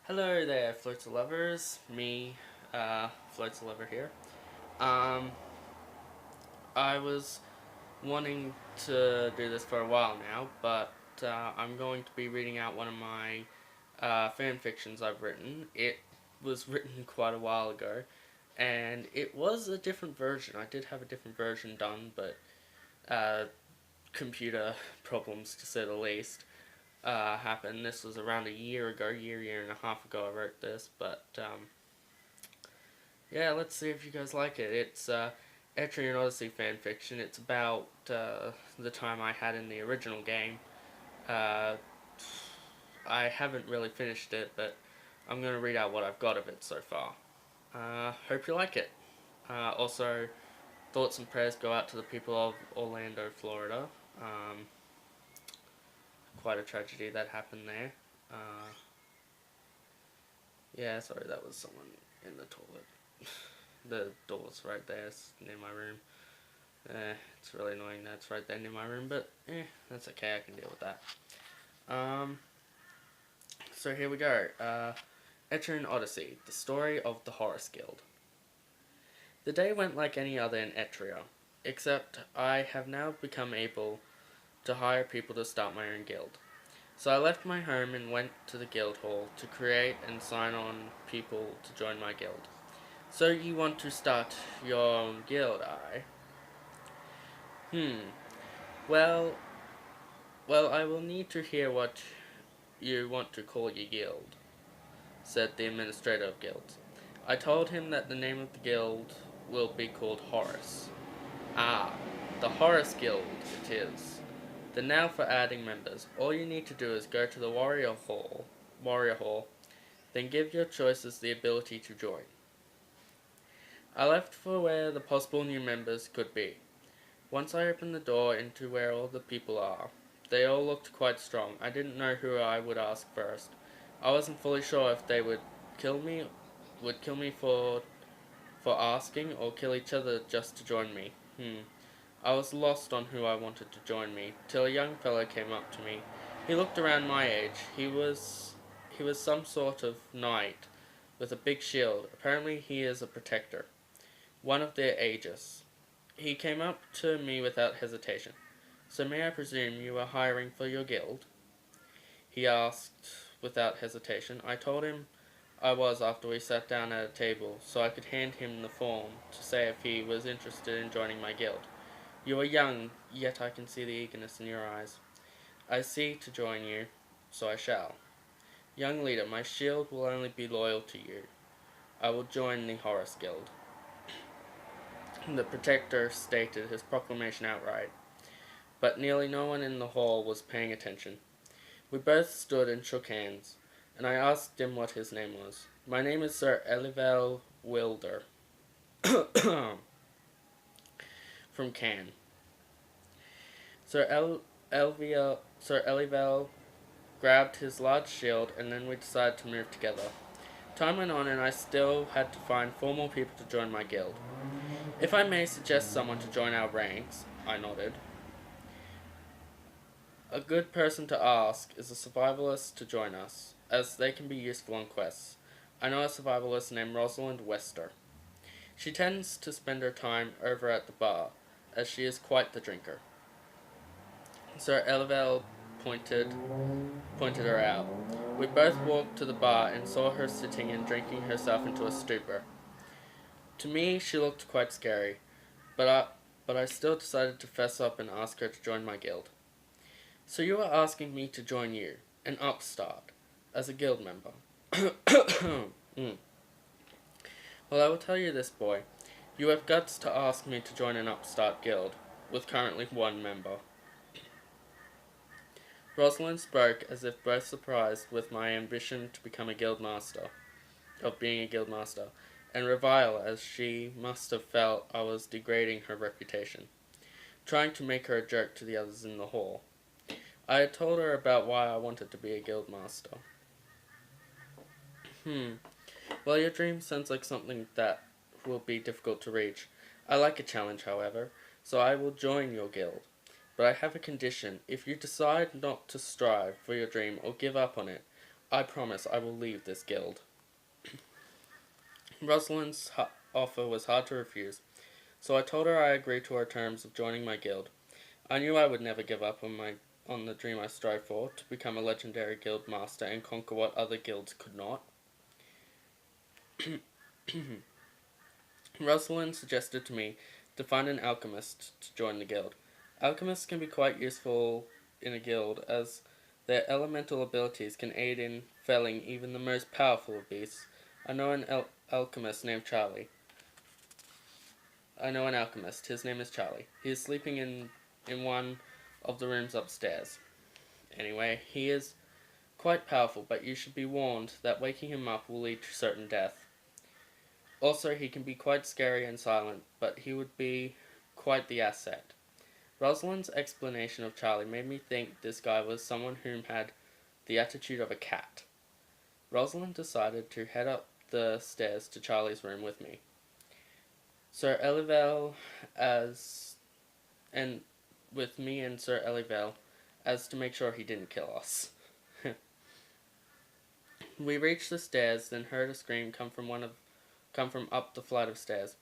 Hello there, Floats Lovers. Me, Floats Lover here. Um, I was wanting to do this for a while now, but I'm going to be reading out one of my fan fictions I've written. It was written quite a while ago, and it was a different version. I did have a different version done, but computer problems, to say the least, happened. This was around a year ago, year and a half ago I wrote this, but yeah, let's see if you guys like it. It's Etrian Odyssey fanfiction. It's about the time I had in the original game. Uh, I haven't really finished it, but I'm going to read out what I've got of it so far. Hope you like it. Also, thoughts and prayers go out to the people of Orlando, Florida. Quite a tragedy that happened there. Yeah, sorry, that was someone in the toilet. The door's right there, it's near my room. It's really annoying that it's right there near my room, but that's okay, I can deal with that. So here we go. Etrian Odyssey, the story of the Horris Guild. The day went like any other in Etria, except I have now become able to hire people to start my own guild. So I left my home and went to the guild hall to create and sign on people to join my guild. So you want to start your own guild, I? Well, I will need to hear what you want to call your guild, said the administrator of guilds. I told him that the name of the guild will be called Horris. Ah, the Horris Guild it is. Then now for adding members. All you need to do is go to the Warrior Hall, then give your choices the ability to join. I left for where the possible new members could be. Once I opened the door into where all the people are, they all looked quite strong. I didn't know who I would ask first. I wasn't fully sure if they would kill me for asking, or kill each other just to join me. I was lost on who I wanted to join me, till a young fellow came up to me. He looked around my age. He was some sort of knight with a big shield. Apparently he is a protector, one of their aegis. He came up to me without hesitation. So may I presume you are hiring for your guild? He asked without hesitation. I told him I was after we sat down at a table, so I could hand him the form to say if he was interested in joining my guild. You are young, yet I can see the eagerness in your eyes. I see to join you, so I shall. Young leader, my shield will only be loyal to you. I will join the Horris Guild. The protector stated his proclamation outright, but nearly no one in the hall was paying attention. We both stood and shook hands, and I asked him what his name was. My name is Sir Elivel Wilder, from Cannes. Sir Elivel grabbed his large shield, and then we decided to move together. Time went on, and I still had to find 4 more people to join my guild. If I may suggest someone to join our ranks, I nodded. A good person to ask is a survivalist to join us, as they can be useful on quests. I know a survivalist named Rosalind Wester. She tends to spend her time over at the bar, as she is quite the drinker. Sir Elivel pointed her out. We both walked to the bar and saw her sitting and drinking herself into a stupor. To me, she looked quite scary, but I still decided to fess up and ask her to join my guild. So you are asking me to join you, an upstart, as a guild member. Well, I will tell you this, boy. You have guts to ask me to join an upstart guild, with currently 1 member. Rosalind spoke as if both surprised with my ambition to become a guild master, and revile as she must have felt I was degrading her reputation, trying to make her a joke to the others in the hall. I had told her about why I wanted to be a guild master. Well, your dream sounds like something that will be difficult to reach. I like a challenge, however, so I will join your guild. But I have a condition. If you decide not to strive for your dream or give up on it, I promise I will leave this guild. Rosalind's offer was hard to refuse, so I told her I agreed to her terms of joining my guild. I knew I would never give up on the dream I strive for, to become a legendary guild master and conquer what other guilds could not. Rosalind suggested to me to find an alchemist to join the guild. Alchemists can be quite useful in a guild, as their elemental abilities can aid in felling even the most powerful of beasts. I know an alchemist named Charlie. I know an alchemist. His name is Charlie. He is sleeping in one of the rooms upstairs. Anyway, he is quite powerful, but you should be warned that waking him up will lead to certain death. Also, he can be quite scary and silent, but he would be quite the asset. Rosalind's explanation of Charlie made me think this guy was someone whom had the attitude of a cat. Rosalind decided to head up the stairs to Charlie's room with me. Sir Elivel with me and Sir Elivel, as to make sure he didn't kill us. We reached the stairs, then heard a scream come from up the flight of stairs.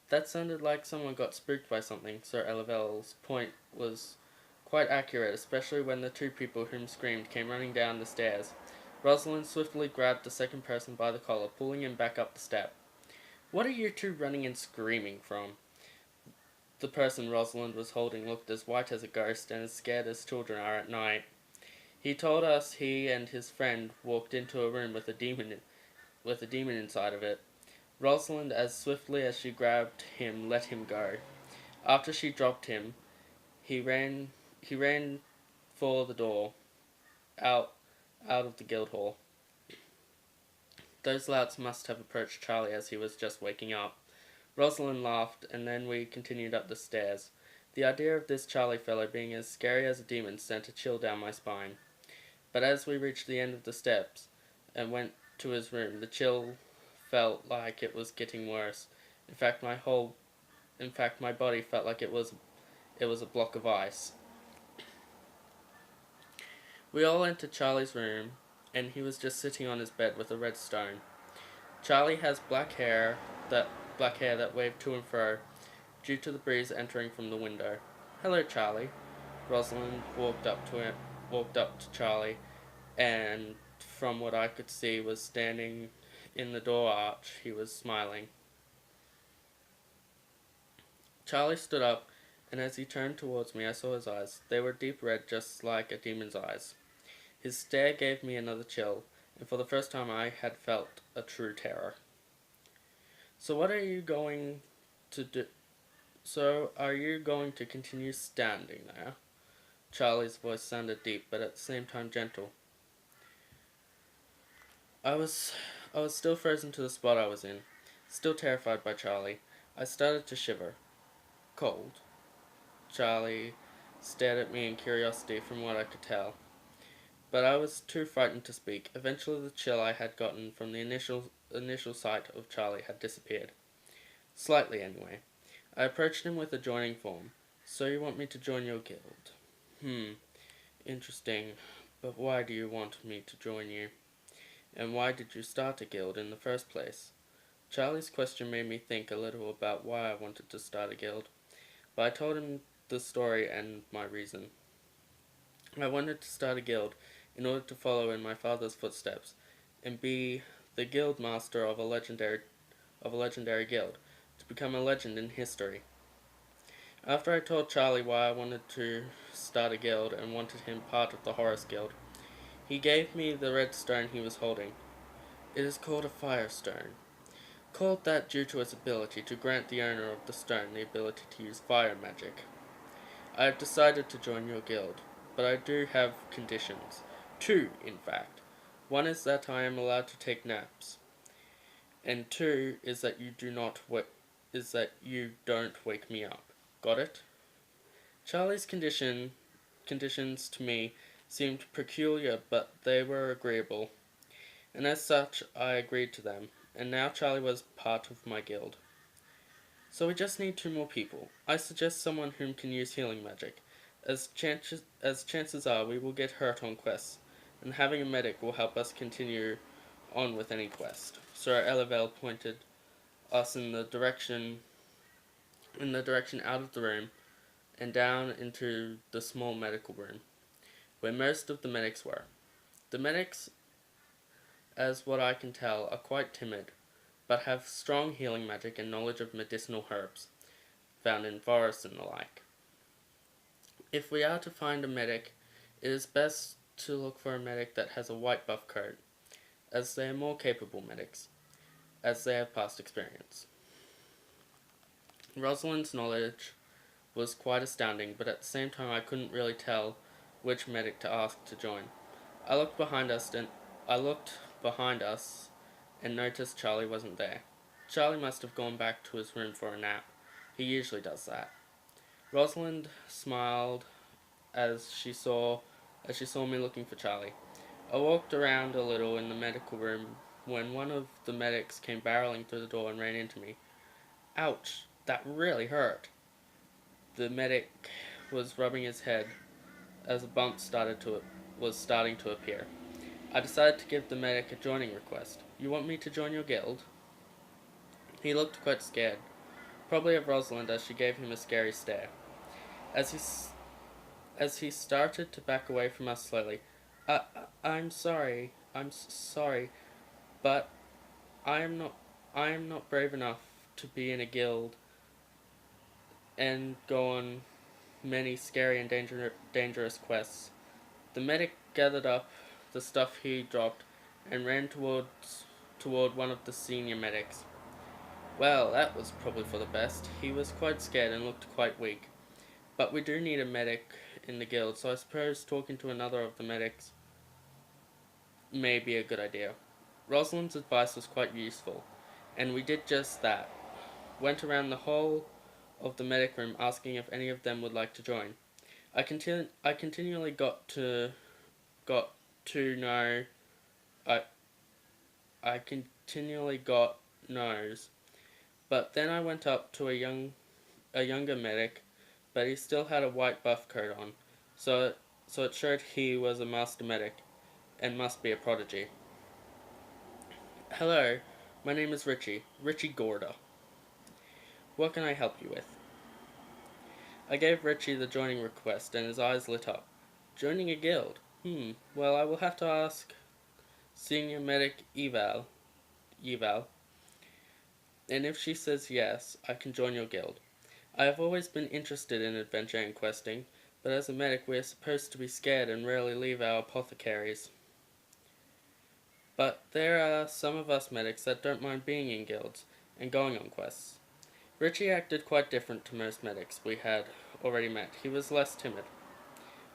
That sounded like someone got spooked by something. Sir Elivel's point was quite accurate, especially when the two people whom screamed came running down the stairs. Rosalind swiftly grabbed the second person by the collar, pulling him back up the step. "What are you two running and screaming from?" The person Rosalind was holding looked as white as a ghost and as scared as children are at night. He told us he and his friend walked into a room with a demon inside of it. Rosalind, as swiftly as she grabbed him, let him go. After she dropped him, he ran for the door, out of the guild hall. Those louts must have approached Charlie as he was just waking up. Rosalind laughed, and then we continued up the stairs. The idea of this Charlie fellow being as scary as a demon sent a chill down my spine. But as we reached the end of the steps and went to his room, the chill felt like it was getting worse. In fact, my body felt like it was a block of ice. We all entered Charlie's room, and he was just sitting on his bed with a red stone. Charlie has black hair that waved to and fro due to the breeze entering from the window. "Hello, Charlie." Rosalind walked up to Charlie, and from what I could see was standing in the door arch. He was smiling. Charlie stood up, and as he turned towards me, I saw his eyes. They were deep red, just like a demon's eyes. His stare gave me another chill, and for the first time I had felt a true terror. "So are you going to continue standing there?" Charlie's voice sounded deep, but at the same time gentle. I was still frozen to the spot I was in, still terrified by Charlie. I started to shiver. "Cold?" Charlie stared at me in curiosity from what I could tell. But I was too frightened to speak. Eventually the chill I had gotten from the initial sight of Charlie had disappeared. Slightly, anyway. I approached him with a joining form. "So you want me to join your guild?" Interesting. But why do you want me to join you? And why did you start a guild in the first place?" Charlie's question made me think a little about why I wanted to start a guild, but I told him the story and my reason. I wanted to start a guild in order to follow in my father's footsteps and be the guild master of a legendary guild, to become a legend in history. After I told Charlie why I wanted to start a guild and wanted him part of the Horris guild, he gave me the red stone he was holding. It is called a firestone. Called that due to its ability to grant the owner of the stone the ability to use fire magic. I have decided to join your guild, but I do have conditions. 2, in fact. 1 is that I am allowed to take naps, and 2 is that you don't wake me up. Got it? Charlie's conditions to me seemed peculiar, but they were agreeable, and as such I agreed to them, and now Charlie was part of my guild. So we just need 2 more people. I suggest someone whom can use healing magic, as chances are we will get hurt on quests. and having a medic will help us continue on with any quest. Sir Elevel pointed us in the direction out of the room and down into the small medical room, where most of the medics were. The medics, as what I can tell, are quite timid, but have strong healing magic and knowledge of medicinal herbs, found in forests and the like. If we are to find a medic, it is best to look for a medic that has a white buff coat, as they are more capable medics, as they have past experience. Rosalind's knowledge was quite astounding, but at the same time I couldn't really tell which medic to ask to join. I looked behind us and noticed Charlie wasn't there. Charlie must have gone back to his room for a nap. He usually does that. Rosalind smiled as she saw me looking for Charlie. I walked around a little in the medical room when one of the medics came barreling through the door and ran into me. Ouch, that really hurt. The medic was rubbing his head as a bump was starting to appear. I decided to give the medic a joining request. You want me to join your guild? He looked quite scared, probably of Rosalind as she gave him a scary stare. As he started to back away from us slowly, I'm sorry, but I am not brave enough to be in a guild and go on many scary and dangerous quests. The medic gathered up the stuff he dropped and ran toward one of the senior medics. Well, that was probably for the best. He was quite scared and looked quite weak. But we do need a medic in the guild, so I suppose talking to another of the medics may be a good idea. Rosalind's advice was quite useful, and we did just that. Went around the whole of the medic room asking if any of them would like to join. I continually got to know. I continually got no's, but then I went up to a younger medic, but he still had a white buff coat on, so it showed he was a master medic and must be a prodigy. Hello, my name is Richie Gorda. What can I help you with? I gave Richie the joining request and his eyes lit up. Joining a guild? Well, I will have to ask Senior Medic Eval, and if she says yes, I can join your guild. I have always been interested in adventure and questing, but as a medic we are supposed to be scared and rarely leave our apothecaries. But there are some of us medics that don't mind being in guilds and going on quests. Richie acted quite different to most medics we had already met. He was less timid.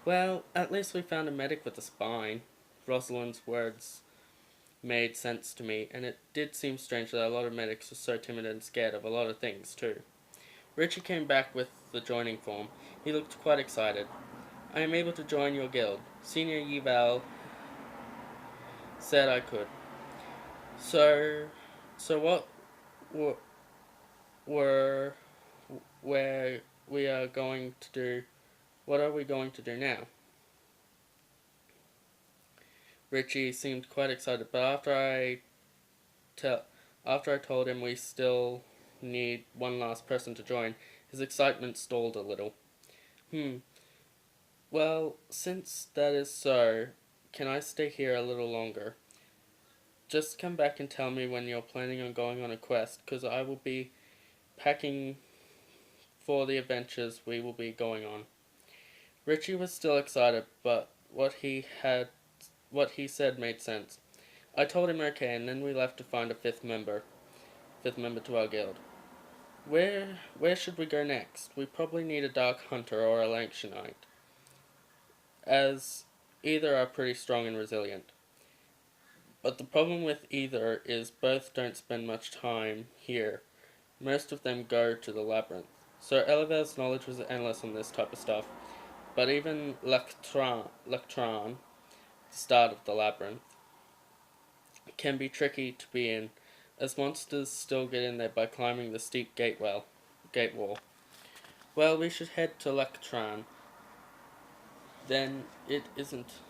Well, at least we found a medic with a spine. Rosalind's words made sense to me, and it did seem strange that a lot of medics were so timid and scared of a lot of things, too. Richie came back with the joining form. He looked quite excited. I am able to join your guild. Senior Eval said I could. So what were where we are going to do? What are we going to do now? Richie seemed quite excited, but after I told him we still need one last person to join, his excitement stalled a little. Well, since that is so, can I stay here a little longer? Just come back and tell me when you're planning on going on a quest, because I will be packing for the adventures we will be going on. Richie was still excited, but what he said made sense. I told him okay, and then we left to find a fifth member to our guild. Where should we go next? We probably need a Dark Hunter or a Lancashire Knight, as either are pretty strong and resilient. But the problem with either is both don't spend much time here. Most of them go to the labyrinth. Sir Elevel's knowledge was endless on this type of stuff, but even Lectran, the start of the labyrinth, can be tricky to be in, as monsters still get in there by climbing the steep gate wall. Well, we should head to Lectran. Then it isn't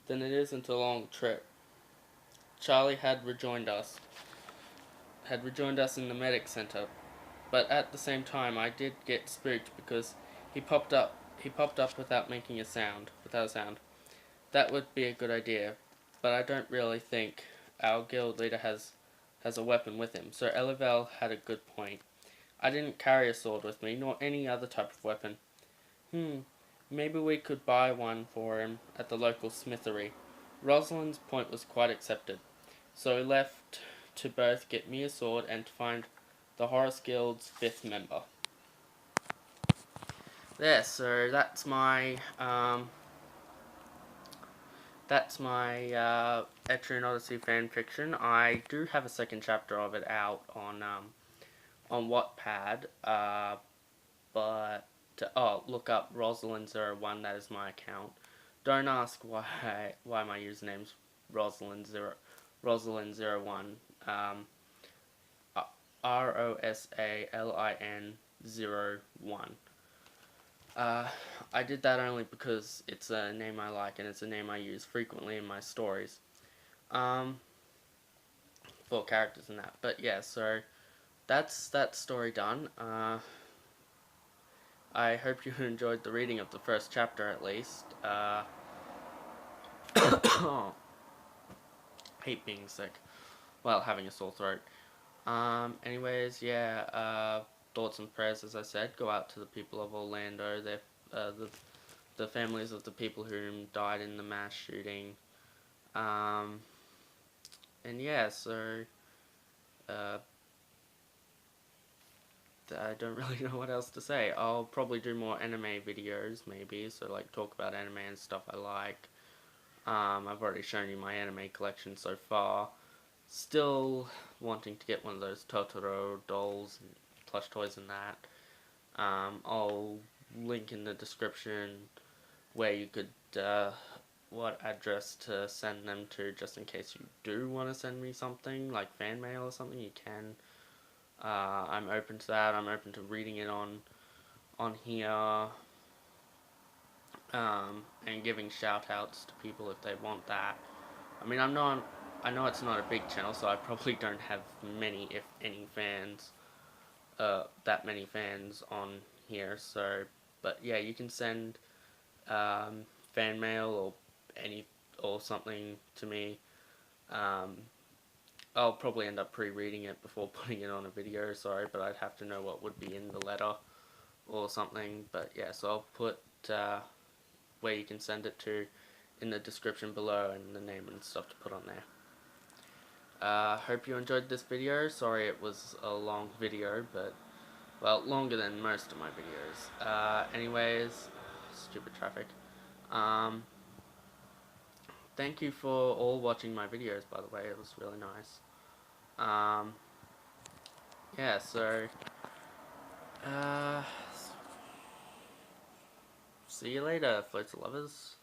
than it isn't a long trip. Charlie had rejoined us in the medic center, but at the same time I did get spooked because he popped up without making without a sound. That would be a good idea, but I don't really think our guild leader has a weapon with him, so Elivel had a good point. I didn't carry a sword with me, nor any other type of weapon. Maybe we could buy one for him at the local smithery. Rosalind's point was quite accepted, so we left to both get me a sword and to find the Horris Guild's 5th member. There, so that's my Etrian Odyssey fanfiction. I do have a second chapter of it out on Wattpad, but look up Rosalind01. That is my account. Don't ask why my username's Rosalind01. ROSALIN01. I did that only because it's a name I like and it's a name I use frequently in my stories. For characters and that. But yeah, so that's that story done. I hope you enjoyed the reading of the first chapter at least. Hate being sick. Well, having a sore throat. Anyways, yeah, thoughts and prayers, as I said, go out to the people of Orlando, the families of the people who died in the mass shooting. And yeah, so, I don't really know what else to say. I'll probably do more anime videos, maybe, so like talk about anime and stuff I like. I've already shown you my anime collection so far. Still wanting to get one of those Totoro dolls and plush toys and that. I'll link in the description where you could, what address to send them to, just in case you do want to send me something, like fan mail or something, you can. I'm open to that. I'm open to reading it on here, and giving shout outs to people if they want that. I mean, I know it's not a big channel, so I probably don't have many, if any, fans, that many fans on here, so, but yeah, you can send, fan mail or something to me. I'll probably end up pre-reading it before putting it on a video, sorry, but I'd have to know what would be in the letter or something, but yeah, so I'll put, where you can send it to in the description below and the name and stuff to put on there. Hope you enjoyed this video. Sorry it was a long video, but, well, longer than most of my videos. Anyways, stupid traffic. Thank you for all watching my videos, by the way. It was really nice. Yeah, so, see you later, floats lovers.